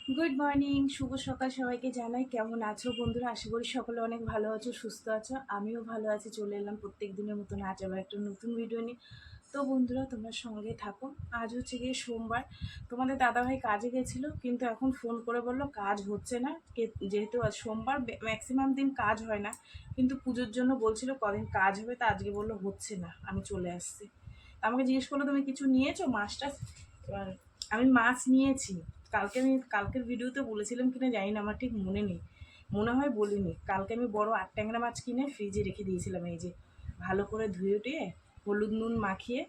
Good morning, শুভ সকাল সবাইকে জানাই। কেমন আছো বন্ধুরা? আশা করি সকলে অনেক ভালো আছো, সুস্থ আছো। আমিও ভালো আছি। চলে এলাম প্রত্যেক দিনের মতন আজ আবার একটা নতুন ভিডিও নিয়ে। তো বন্ধুরা, তোমরা সঙ্গে থাকো। আজ হচ্ছে গিয়ে সোমবার। তোমাদের দাদাভাই কাজে গেছিলো, কিন্তু এখন ফোন করে বললো কাজ হচ্ছে না। যেহেতু আজ সোমবার, ম্যাক্সিমাম দিন কাজ হয় না, কিন্তু পুজোর জন্য বলছিল কদিন কাজ হবে, তা আজকে বললো হচ্ছে না, আমি চলে আসছি। আমাকে জিজ্ঞেস করলো তুমি কিছু নিয়েছো মাছটা? এবার আমি মাছ নিয়েছি। কালকের ভিডিওতে বলেছিলাম কিনা জানি না, আমার ঠিক মনে নেই, মনে হয় বলিনি। কালকে আমি বড় 8 ট্যাংরা মাছ কিনে ফ্রিজে রেখে দিয়েছিলাম। এই যে ভালো করে ধুয়ে টুয়ে হলুদ নুন মাখিয়ে।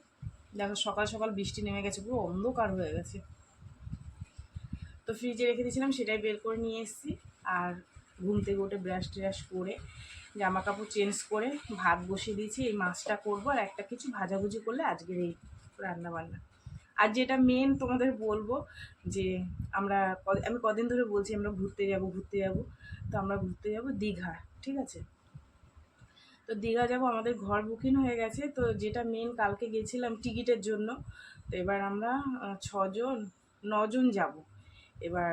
দেখো সকাল সকাল বৃষ্টি নেমে গেছে, পুরো অন্ধকার হয়ে গেছে, তো ফ্রিজে রেখে দিয়েছিলাম, সেটাই বের করে নিয়ে এসেছি। আর ঘুম থেকে উঠে ব্রাশ ট্রাশ করে জামা কাপড় চেঞ্জ করে ভাত বসিয়ে দিয়েছি। এই মাছটা করবো আর একটা কিছু ভাজাভুজি করলে আজকের এই রান্না বান্না। আর যেটা মেন তোমাদের বলবো, যে আমি কদিন ধরে বলছি আমরা ঘুরতে যাব। তো আমরা ঘুরতে যাব দীঘা, ঠিক আছে? তো দীঘা যাব, আমাদের ঘর বুকিং হয়ে গেছে। তো যেটা মেন, কালকে গেছিলাম টিকিটের জন্য। তো এবার আমরা 6 জন 9 জন যাব। এবার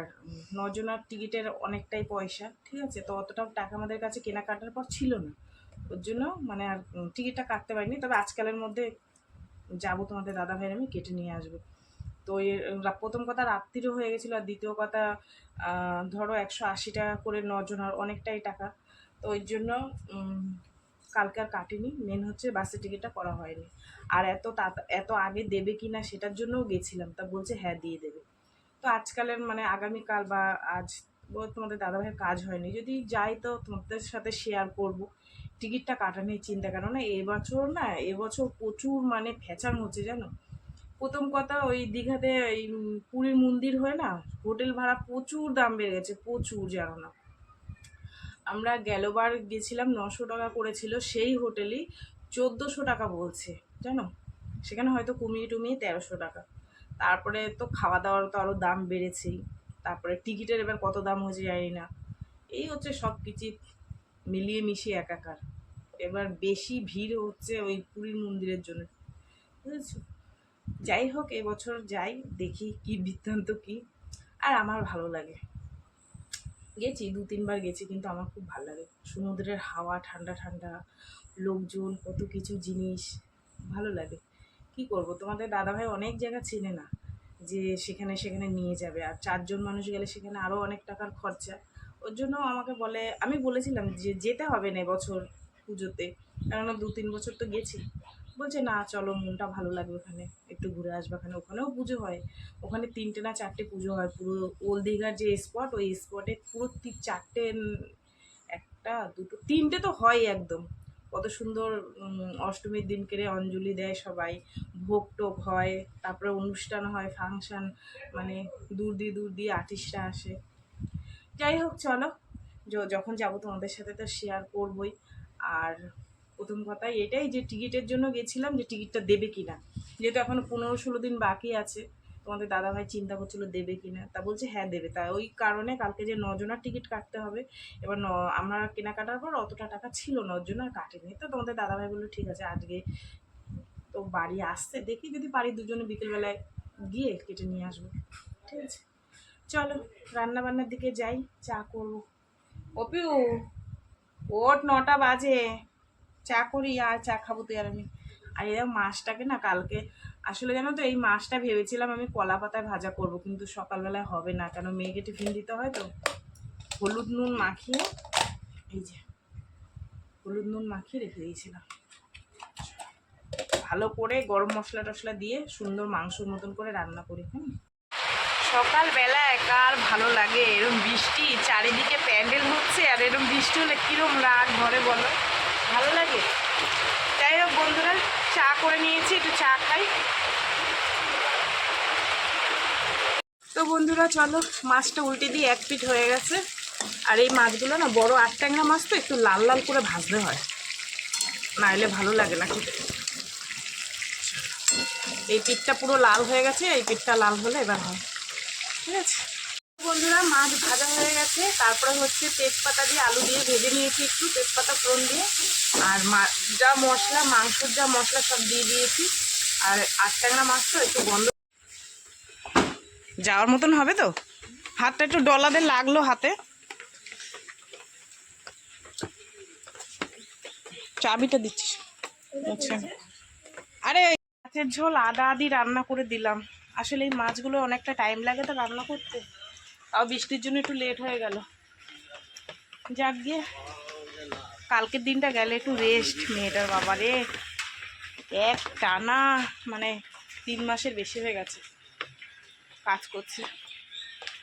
9 জনের টিকিটের অনেকটাই পয়সা, ঠিক আছে? তো অতটাও টাকা আমাদের কাছে কেনাকাটার পর ছিল না, ওর জন্য মানে আর টিকিটটা কাটতে পারিনি। তবে আজকালের মধ্যে যাবো, তোমাদের দাদা ভাইয়ের আমি কেটে নিয়ে আসবো। তো প্রথম কথা রাত্রিরও হয়ে গেছিলো, আর দ্বিতীয় কথা ধরো 180 টাকা করে 9 জন, আর অনেকটাই টাকা। তো ওই জন্য কালকে আর কাটিনি। মেন হচ্ছে বাসের টিকিটটা করা হয়নি। আর এত আগে দেবে কি না সেটার জন্যও গেছিলাম, তা বলছে হ্যাঁ দিয়ে দেবে। তো আজকালের মানে আগামীকাল বা আজ তোমাদের দাদাভাইয়ের কাজ হয়নি, যদি যাই তো তোমাদের সাথে শেয়ার করব। টিকিটটা কাটা নিয়ে চিন্তা, কেননা এবছর প্রচুর মানে ফ্যাচাং হচ্ছে জানো। প্রথম কথা, ওই দীঘাতে এই পুরীর মন্দির হয়ে না, হোটেল ভাড়া প্রচুর দাম বেড়ে গেছে, প্রচুর, জানো না। আমরা গেলবার গেছিলাম 900 টাকা করেছিল, সেই হোটেলই 1400 টাকা বলছে, জানো। সেখানে হয়তো কমিয়ে টমিয়ে 1300 টাকা। তারপরে তো খাওয়া দাওয়ার তো আরও দাম বেড়েছেই। তারপরে টিকিটের এবার কত দাম হয়েছে জানি না। এই হচ্ছে সব কিছু মিলিয়ে মিশিয়ে একাকার। এবার বেশি ভিড় হচ্ছে ওই পুরীর মন্দিরের জন্য, বুঝেছো? যাই হোক, এবছর যাই, দেখি কি বৃত্তান্ত কি। আর আমার ভালো লাগে, গেছি 2-3 বার গেছি, কিন্তু আমার খুব ভালো লাগে। সমুদ্রের হাওয়া ঠান্ডা ঠান্ডা, লোকজন, কত কিছু জিনিস, ভালো লাগে। কি করব, তোমাদের দাদাভাই অনেক জায়গা চেনে না, যে সেখানে সেখানে নিয়ে যাবে। আর 4 জন মানুষ গেলে সেখানে আরও অনেক টাকার খরচা। ওর জন্য আমাকে বলে, আমি বলেছিলাম যে যেতে হবে না এবছর পুজোতে, কেননা 2-3 বছর তো গেছি। বলছে না চলো, মনটা ভালো লাগবে ওখানে, একটু ঘুরে আসবে। ওখানেও পুজো হয়। ওখানে 3টে না 4টে পুজো হয়। পুরো ওল্ড দীঘার যে স্পট, ওই স্পটে পুরো 4টে, একটা দুটো 3টে তো হয় একদম। কত সুন্দর। অষ্টমীর দিন করে অঞ্জলি দেয় সবাই, ভোগ টোগ হয়, তারপরে অনুষ্ঠান হয়, ফাংশন, মানে দূর দিয়ে আর্টিস্টরা আসে। যাই হোক চলো, যখন যাব তোমাদের সাথে তো শেয়ার করবই। আর প্রথম কথা এটাই, যে টিকিটের জন্য গেছিলাম, যে টিকিটটা দেবে কিনা, যেহেতু এখনো 15-16 দিন বাকি আছে। তোমাদের দাদাভাই চিন্তা করছিল দেবে কিনা, তা বলছে হ্যাঁ দেবে। তা ওই কারণে কালকে যে 9 জনের টিকিট কাটতে হবে। এবার আমরা কেনাকাটার পর অতটা টাকা ছিল না, ওর জন্য আর কাটেনি। তো তোমাদের দাদাভাই বললো ঠিক আছে, আজকে তো বাড়ি আসতে, দেখি যদি পারি দুজনে বিকেলবেলায় গিয়ে কেটে নিয়ে আসবো, ঠিক আছে? চলো রান্না বান্নার দিকে যাই, চা করবো। অপিউ, ওট 9টা বাজে, চা করি, আর চা খাবো তুই আর আমি। আর এই মাছটাকে না কালকে, আসলে জানো তো, এই মাছটা ভেবেছিলাম আমি কলা পাতায় ভাজা করব, কিন্তু সকালবেলায় হবে না, কেন মেয়েকে টিফিন দিতে হয়। তো হলুদ নুন মাখিয়ে, এই যে হলুদ নুন মাখিয়ে রেখে দিয়েছিলাম, ভালো করে গরম মশলা টশলা দিয়ে সুন্দর মাংসর মতন করে রান্না করি। সকালবেলায় কার ভালো লাগে এরকম বৃষ্টি, চারিদিকে প্যান্ডেল হচ্ছে, আর এরকম বৃষ্টি হলে কীরকম রাগ ঘরে, বলো? ভালো লাগে। যাই হোক বন্ধুরা, চা করে নিয়েছি, একটু চা খাই। তো বন্ধুরা চলো, মাছটা উল্টে দিয়ে 1 পিঠ হয়ে গেছে। আর এই মাছগুলো না, বড় 8 ট্যাংরা মাছ তো, একটু লাল লাল করে ভাজতে হয়, নাইলে ভালো লাগে না খেতে। এই পিঠটা পুরো লাল হয়ে গেছে, এই পিঠটা লাল হলে এবার হয়, ঠিক আছে? বন্ধুরা মাছ ভাজা হয়ে গেছে, তারপরে হচ্ছে তেজপাতা দিয়ে আলু দিয়ে ভেজে নিয়েছি, একটু তেজপাতা ফোড়ন দিয়ে। আর যা মশলা, মাংসর যা মশলা সব দিয়ে দিয়েছি। আর 8 ট্যাংরা মাছ তো একটু গন্ধ যাওয়ার মতন হবে তো, হাতটা একটু ডলাতে লাগলো হাতে। চাবিটা দিচ্ছিস? আচ্ছা, আরে মাছের ঝোল আদা আদি রান্না করে দিলাম। আসলে এই মাছগুলো অনেকটা টাইম লাগে তো রান্না করতে, তাও বৃষ্টির জন্য একটু লেট হয়ে গেল। যাক গিয়ে কালকের দিনটা গেলে একটু রেস্ট। মেয়েটার বাবা রে এক টানা মানে 3 মাসের বেশি হয়ে গেছে কাজ করছে।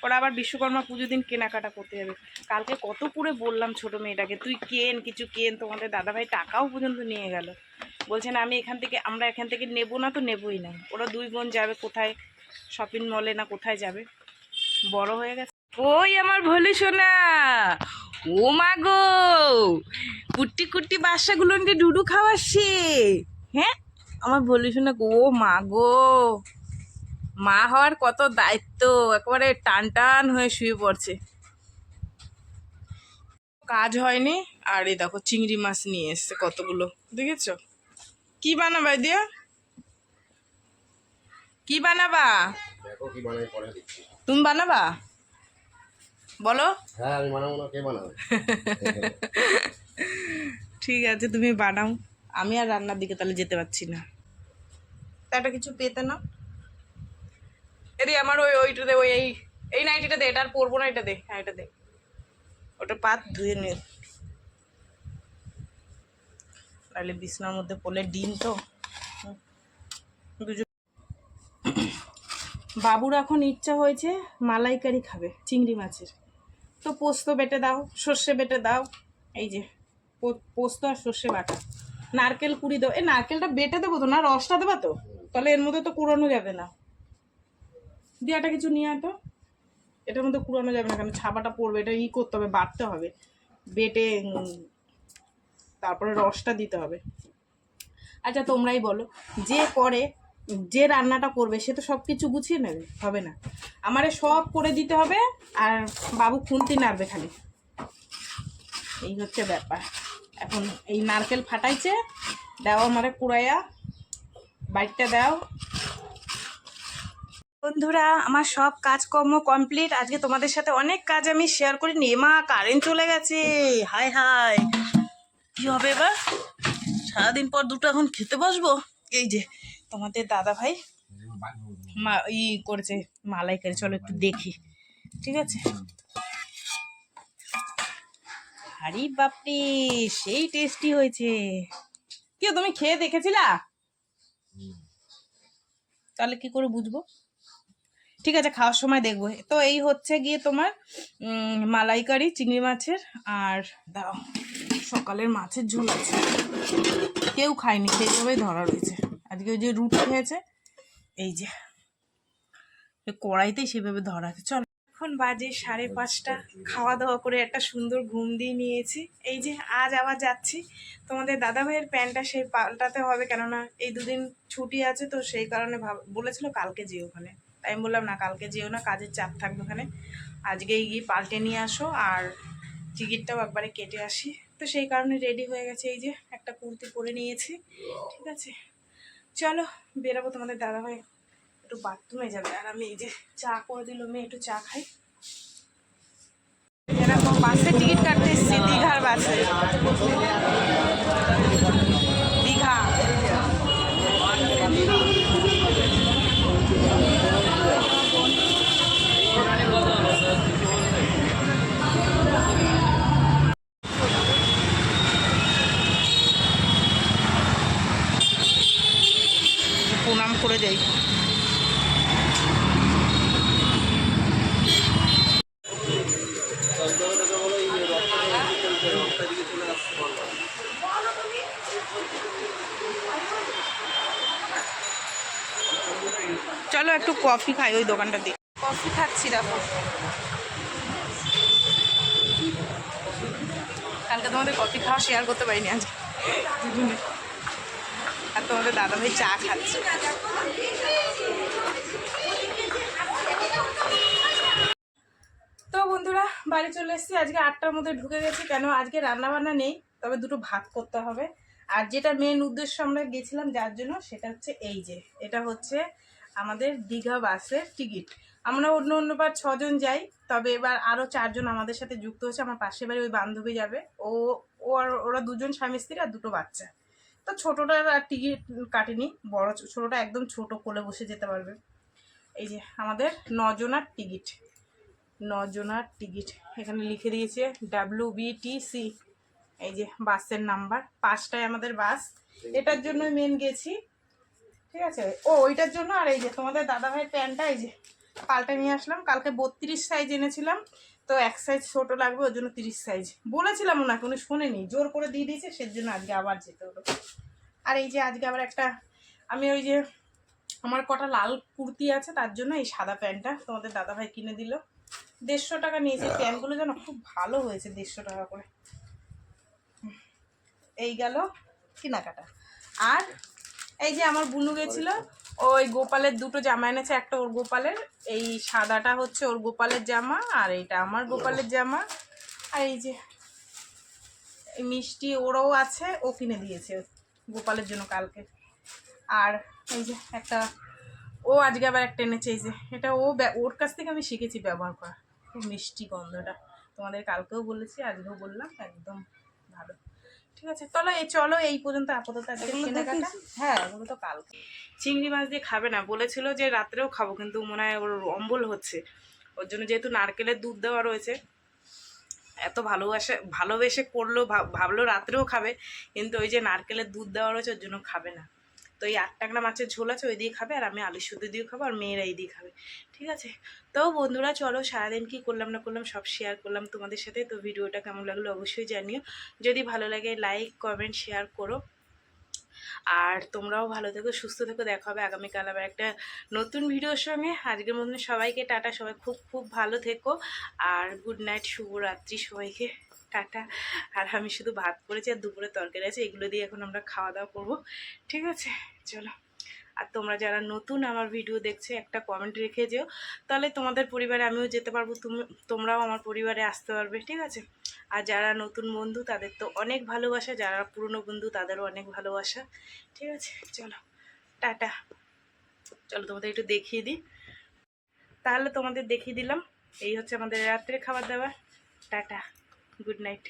ওরা আবার বিশ্বকর্মা পুজো দিন কেনাকাটা করতে যাবে। কালকে কত করে বললাম ছোট মেয়েটাকে, তুই কেন কিছু কেন। তোমাদের দাদাভাই টাকাও পর্যন্ত নিয়ে গেল, বলছে না আমরা এখান থেকে নেবো না, তো নেবই না। ওরা 2 বোন যাবে কোথায়, শপিং মলে না কোথায় যাবে, বড় হয়ে গেছে। ওই আমার ভোলি সোনা, ও মা গো, কুটি কুটি বাচ্চাগুলো নিয়ে ডুডু খাওয়াচ্ছে। হ্যাঁ আমার ভোলি সোনা গো, মা গো, মা হওয়ার কত দায়িত্ব, একেবারে টান টান হয়ে শুয়ে পড়ছে। কাজ হয়নি। আর এই দেখো চিংড়ি মাছ নিয়ে এসছে কতগুলো, দেখেছো? কি বানাবা দিয়া, কি বানাবা? তুমি বানাবা বলো? হ্যাঁ আমি বানাবো না, কে বানাবে? ঠিক আছে তুমি বানাও, আমি আর রান্নার দিকে তাহলে যেতে পারছি না। একটা কিছু পেতে না এদি আমার ওইটা দে, ওই এই নাইটিটা দে, এটা আর পরবো না, এটা দে। হ্যাঁ এটা দে, ওটা পাত ধুয়ে নে, তাহলে বিছনার মধ্যে পড়লে ডিম তো। বাবুর এখন ইচ্ছা হয়েছে মালাইকারি খাবে চিংড়ি মাছের, তো পোস্ত বেটে দাও, সর্ষে বেটে দাও। এই যে পোস্ত আর সর্ষে বাটা, নারকেল কুড়ি দাও। এই নারকেলটা বেটে দেবো তো না, রসটা দেবা তো, তাহলে এর মধ্যে তো কুড়ানো যাবে না। দিয়াটা কিছু নিয়ে আয় তো, এটার মধ্যে কুড়ানো যাবে না, কারণ ছাপাটা পড়বে, এটা করতে হবে, বাটতে হবে, বেটে তারপরে রসটা দিতে হবে। আচ্ছা তোমরাই বলো, যে করে, যে রান্নাটা করবে সে তো সব কিছু গুছিয়ে নেবে, হবে না? আমারে সব করে দিতে হবে, আর বাবু খুন্তি নাড়বে খালি, এই হচ্ছে ব্যাপার। এখন এই নারকেল ফাটাইছে, দাও আমারে কুড়াইয়া, বাইকটা দাও। বন্ধুরা আমার সব কাজকর্ম কমপ্লিট। আজকে তোমাদের সাথে অনেক কাজ আমি শেয়ার করি নি। মা কারেন্ট চলে গেছে, হায় হায় কি হবে এবার? সারাদিন পর দুটো এখন খেতে বসবো। এই যে তোমাদের দাদা ভাই মা করেছে মালাইকারি, চলো একটু দেখি, ঠিক আছে? আরে বাপরে সেই টেস্টি হয়েছে। কেউ তুমি খেয়ে দেখেছিলা? তাহলে কি করে বুঝবো? ঠিক আছে খাওয়ার সময় দেখবো। তো এই হচ্ছে গিয়ে তোমার মালাইকারি চিংড়ি মাছের। আর দাও সকালের মাছের ঝোল আছে, কেউ খায়নি, সেইভাবেই ধরা রয়েছে। আজকে ওই যে রুটি খেয়েছে, এই যে কড়াইতেই সেভাবে ধরা আছে। চল এখন বাজে 5:30, খাওয়া দাওয়া করে একটা সুন্দর ঘুম দিয়ে নিয়েছি। এই যে আজ আবার যাচ্ছি, তোমাদের দাদা ভাইয়ের প্যান্টটা সেই পাল্টাতে হবে, কেননা এই 2 দিন ছুটি আছে, তো সেই কারণে বলেছিল কালকে যেও ওখানে। তাই আমি বললাম না কালকে যেও না, কাজের চাপ থাকবে ওখানে, আজকেই গিয়ে পাল্টে নিয়ে আসো, আর টিকিটটাও একবারে কেটে আসি। তো সেই কারণে রেডি হয়ে গেছে, এই যে একটা কুর্তি পরে নিয়েছি, ঠিক আছে? চলো বেরাবো। তোমাদের দাদা ভাই একটু বাথরুমে যাবে, আর আমি এই যে চা করে দিল, মেয়ে একটু চা খাই। এরকম বাসের টিকিট কাটতে এসেছি, দীঘার বাসে, দীঘা। প্রণাম করে যাই। চলো একটু কফি খাই ওই দোকানটা দিয়ে। কফি খাচ্ছি দেখো, কালকে তোমাদের কফি খাওয়া শেয়ার করতে পারিনি আজ দুজনে, আর তোমাদের দাদাভাই চা খাচ্ছে। তো বন্ধুরা বাড়ি চলে এসেছি, আজকে 8টার মধ্যে ঢুকে গেছি, কেন আজকে রান্না বান্না নেই, তবে দুটো ভাত করতে হবে। আর যেটা মেন উদ্দেশ্য আমরা গেছিলাম যার জন্য, সেটা হচ্ছে এই যে এটা হচ্ছে আমাদের দীঘা বাসের টিকিট। আমরা অন্য অন্যবার 6 জন যাই, তবে এবার আরও 4 জন আমাদের সাথে যুক্ত হচ্ছে। আমার পাশের বাড়ি ওই বান্ধবী যাবে, ওরা 2 জন স্বামী স্ত্রী আর 2টো বাচ্চা। তো ছোটোটার আর টিকিট কাটেনি, ছোটোটা একদম ছোট, কোলে বসে যেতে পারবে। এই যে আমাদের 9 জনার টিকিট, 9 জনার টিকিট এখানে লিখে দিয়েছে WBTC। এই যে বাসের নাম্বার 5টায় আমাদের বাস, এটার জন্য মেন গেছি, ঠিক আছে। ওইটার জন্য। আর এই যে তোমাদের দাদাভাইয়ের প্যান্টটা এই যে পাল্টে নিয়ে আসলাম, কালকে 32 সাইজ এনেছিলাম, তো 1 সাইজ ছোট লাগবে, ওর জন্য 30 সাইজ বলেছিলাম, ওনাকে উনি শোনেনি, জোর করে দিয়ে দিয়েছে, সেজন্য আজকে আবার যেতে হলো। আর এই যে আজকে আবার একটা, আমি ওই যে আমার কটা লাল কুর্তি আছে, তার জন্য এই সাদা প্যান্টটা তোমাদের দাদাভাই কিনে দিল। 150 টাকা নিয়েছে, প্যান্টগুলো যেন খুব ভালো হয়েছে, 150 টাকা করে। এই গেল কেনাকাটা। আর এই যে আমার বুনু গেছিল, ওই গোপালের 2টো জামা এনেছে, একটা ওর গোপালের, এই সাদাটা হচ্ছে ওর গোপালের জামা, আর এইটা আমার গোপালের জামা। আর এই যে এই মিষ্টি ওরও আছে, ও কিনে দিয়েছে গোপালের জন্য কালকে। আর এই যে একটা, ও আজকে আবার একটা এনেছে, এই যে এটা ওর কাছ থেকে আমি শিখেছি ব্যবহার করা, খুব মিষ্টি গন্ধটা, তোমাদের কালকেও বলেছি, আজকেও বললাম, একদম ভালো। ঠিক আছে, চলো এই পর্যন্ত আপাতত আজকে কেনাকাটা। হ্যাঁ, ওগুলো তো কালকে। চিংড়ি মাছ দিয়ে খাবে না বলেছিল, যে রাত্রেও খাবো, কিন্তু মনে হয় ওর অম্বল হচ্ছে, ওর জন্য যেহেতু নারকেলের দুধ দেওয়া রয়েছে, এত ভালোবেসে করলো, ভাবলো রাত্রেও খাবে, কিন্তু ওই যে নারকেলের দুধ দেওয়া রয়েছে, ওর জন্য খাবে না। তো এই 8 টাকনা মাছের ঝোল আছে, ওই দিয়ে খাবে, আর আমি আলু সুদ্ধ দিয়ে খাবো, আর মেয়েরা এই দিয়ে খাবে। ঠিক আছে, তো বন্ধুরা চলো, সারাদিন কী করলাম না করলাম সব শেয়ার করলাম তোমাদের সাথে। তো ভিডিওটা কেমন লাগলো অবশ্যই জানিও, যদি ভালো লাগে লাইক কমেন্ট শেয়ার করো, আর তোমরাও ভালো থেকো, সুস্থ থেকো। দেখা হবে আগামীকাল আবার একটা নতুন ভিডিওর সঙ্গে। আজকের মতন সবাইকে টাটা, সবাই খুব খুব ভালো থেকো, আর গুড নাইট, শুভরাত্রি সবাইকে, টাটা। আর আমি শুধু ভাত করেছি আর দুপুরে তরকারি আছে, এগুলো দিয়ে এখন আমরা খাওয়া দাওয়া করবো। ঠিক আছে, চলো। আর তোমরা যারা নতুন আমার ভিডিও দেখছো, একটা কমেন্ট রেখে যেও, তাহলে তোমাদের পরিবারে আমিও যেতে পারবো, তোমরাও আমার পরিবারে আসতে পারবে। ঠিক আছে, আর যারা নতুন বন্ধু তাদের তো অনেক ভালোবাসা, যারা পুরনো বন্ধু তাদেরও অনেক ভালোবাসা। ঠিক আছে, চলো টাটা। চলো তোমাদের একটু দেখিয়ে দিই, তাহলে তোমাদের দেখিয়ে দিলাম, এই হচ্ছে আমাদের রাত্রে খাবার দাবার। Tata, good night.